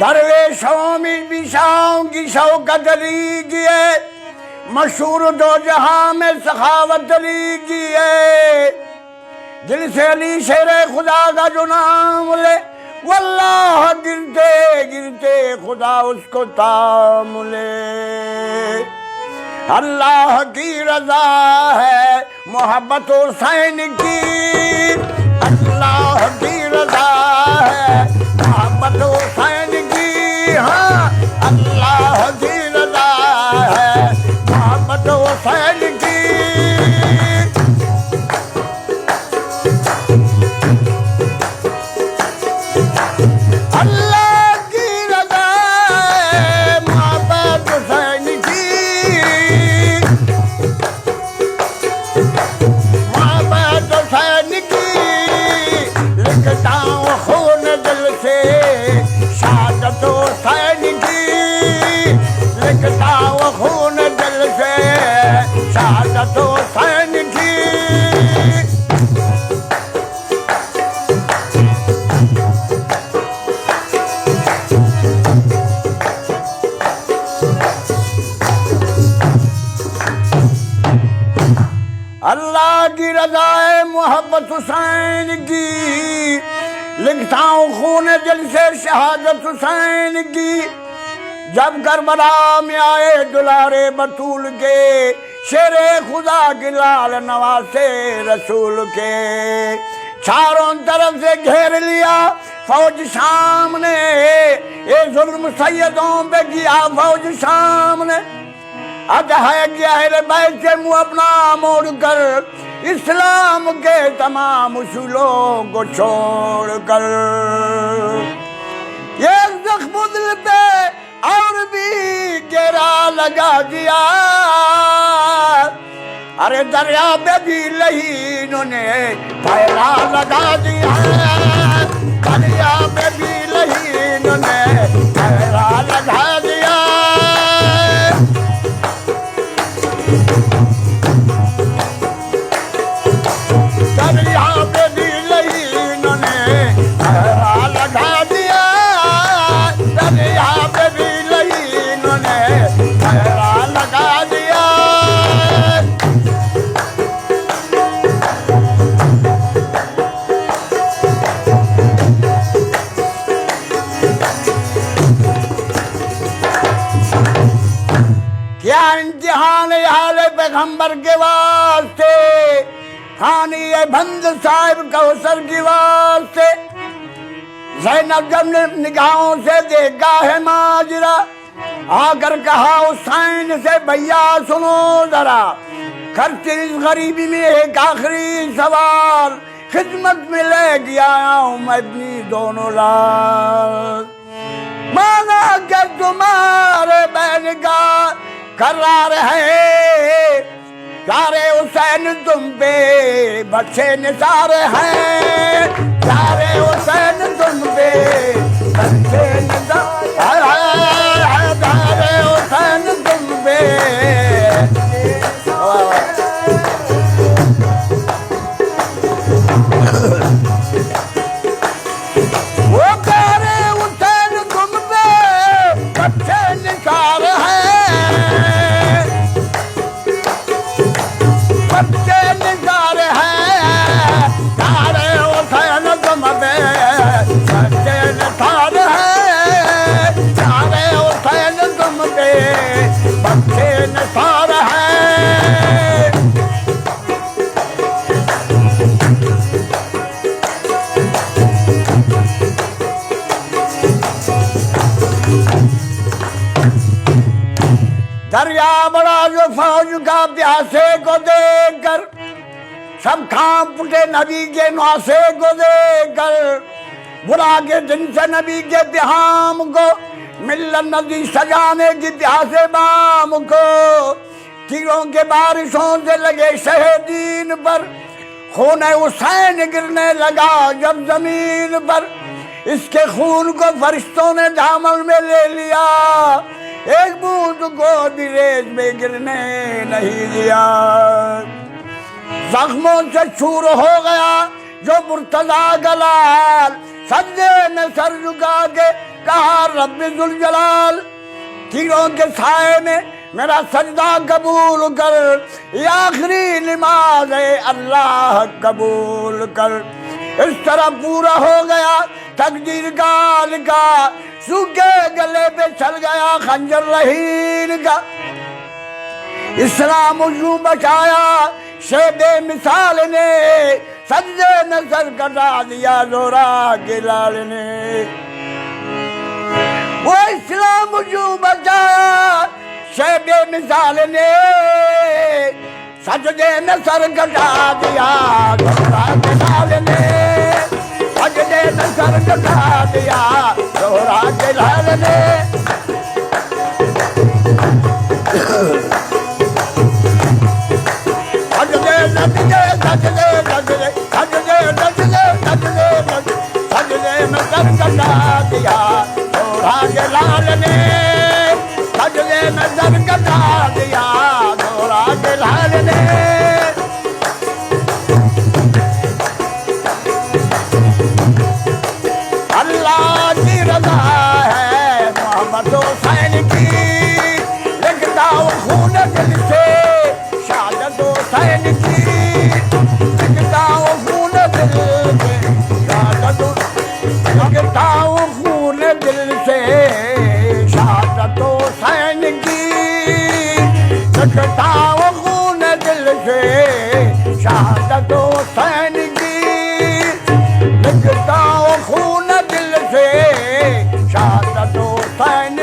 दरवेशों में बिशाओं की शौकत लीगी है, मशहूर दो जहां में सखावत लीगी है। दिल से अली शेरे खुदा का जो नाम ले, वल्लाह गिरते गिरते खुदा उसको ताम ले। अल्लाह की रजा है मोहब्बत हुसैन की, अल्लाह की रजा है मोहब्बत हुसैन की। हाँ, अल्लाह की रजा है मोहब्बत हुसैन की। अल्लाह की रजा है मोहब्बत हुसैन की, मोहब्बत हुसैन की। लिखता हूँ खून दिल से शहादत हुसैन की, लिखता हूँ खून दिल से शहादत हुसैन की। अल्लाह की रजा है मोहब्बत हुसैन की, लिखता हूँ खून दिल से शहादत हुसैन की। जब करबला में आए दुलारे बतूल के, शेरे खुदा की लाल नवासे रसूल के, चारों तरफ से घेर लिया फौज सामने, ये जुल्म सैयदों पे किया फौज सामने। अज है क्या है बैठ से मुँह अपना मोड़ कर, इस्लाम के तमाम उसूलों को छोड़ कर। ये जख्म दिल पे और भी गहरा लगा दिया, अरे दरिया पे भी लहीनों ने पहरा लगा दिया, दरिया पे भी लहीनों ने पहरा लगा दिया। दरिया पे भी लहीनों ने पहरा लगा दिया, दरिया पे भी लहीनों ने पहरा लगा दिया। क्या इम्तिहान हाल पैगंबर के वास्ते, खानी है बंद साहिब कौसर की वास्ते। ज़ैनब जब ने निगाहों से देखा है माजरा, आकर कहा हुसैन से भैया सुनो जरा, करते इस गरीबी में एक आखिरी सवाल, खिदमत में ले गया हूँ मैं अपनी दोनों लाल। माना कर तुम्हारे बहन का करार है, सारे हुसैन तुम पे बच्चे निसार हैं, सारे हुसैन तुम पे बच्चे निसार हैं, सारे हुसैन तुम पे। वो सारे हुसैन तुम पे बच्चे निसार हैं, बच्चे निसार हैं, सारे हुसैन तुम पे बच्चे निसार हैं, सारे हुसैन तुम पे बच्चे निसार हैं। दरिया बड़ा जो फौज का प्यासे को देखकर, सब कांप उठे नबी के नवासे को देखकर। बुला के दिन से नबी के प्याम को, मिलन नदी सजाने की प्यासे बाम को। तीरों के बारिशों से लगे शहीदीन पर, खून हुसैन गिरने लगा जब जमीन पर। इसके खून को फरिश्तों ने दामन में ले लिया, एक बूंद को भी रेत में गिरने नहीं दिया। जख्मों से चूर हो गया जो मुर्तजा गलाल, सजदे में सर झुका के कहा रब्बी जुल जलाल, तीरों के साए में मेरा सजदा कबूल कर, ये आखिरी नमाज है अल्लाह कबूल कर। इस तरह पूरा हो गया तकदीर का लिखा, सूखे गले पे चल गया खंजर रहीन का। इस्लाम यूं बचाया शेबे मिसाल ने, सजदे में सर कटा दिया जोरा के लाल ने। वो इस्लाम यूं बचाया शेबे मिसाल ने, सजदे में सर कटा दिया जोरा के लाल ने, सजदे में सर कटा दिया जोरा के लाल ने। सजदे सजदे सजदे सजदे सजदे सजदे सजदे में सर कटा दिया जोरा के लाल ने, सजदे में सर कटा दिया जोरा के लाल ने। अल्लाह की रज़ा है मोहम्मद हुसैन की, लिखता हूँ खून दिल से शहादत हुसैन की, लिखता हूँ खून दिल से शहादत, लिखता हूँ खून दिल से शहादत हुसैन की, लिखता हूँ खून दिल से शहादत हुसैन की, लिखता हूँ खून दिल से शहादत हुसैन